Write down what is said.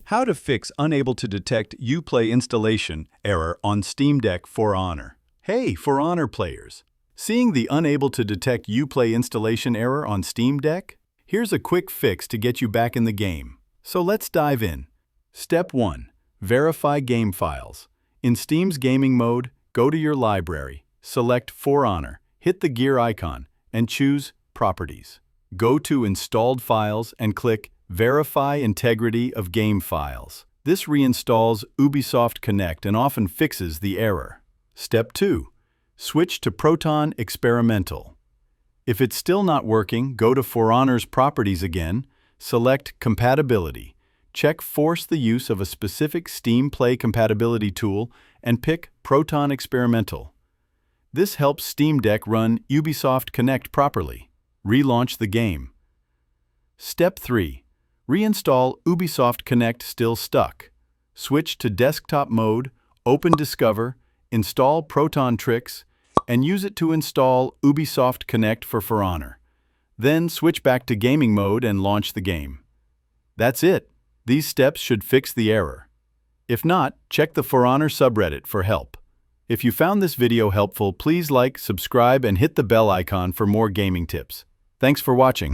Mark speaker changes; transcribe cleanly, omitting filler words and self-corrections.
Speaker 1: How to fix unable to detect Uplay installation error on Steam Deck For Honor. Hey, For Honor players! Seeing the unable to detect Uplay installation error on Steam Deck? Here's a quick fix to get you back in the game. So let's dive in. Step 1. Verify game files. In Steam's gaming mode, go to your library, select For Honor, hit the gear icon, and choose Properties. Go to Installed Files and click Verify Integrity of Game Files. This reinstalls Ubisoft Connect and often fixes the error. Step 2. Switch to Proton Experimental. If it's still not working, go to For Honor's Properties again, select Compatibility. Check Force the use of a specific Steam Play compatibility tool and pick Proton Experimental. This helps Steam Deck run Ubisoft Connect properly. Relaunch the game. Step 3. Reinstall Ubisoft Connect still stuck. Switch to desktop mode, open Discover, install Proton Tricks, and use it to install Ubisoft Connect for Honor. Then switch back to gaming mode and launch the game. That's it. These steps should fix the error. If not, check the For Honor subreddit for help. If you found this video helpful, please like, subscribe, and hit the bell icon for more gaming tips. Thanks for watching.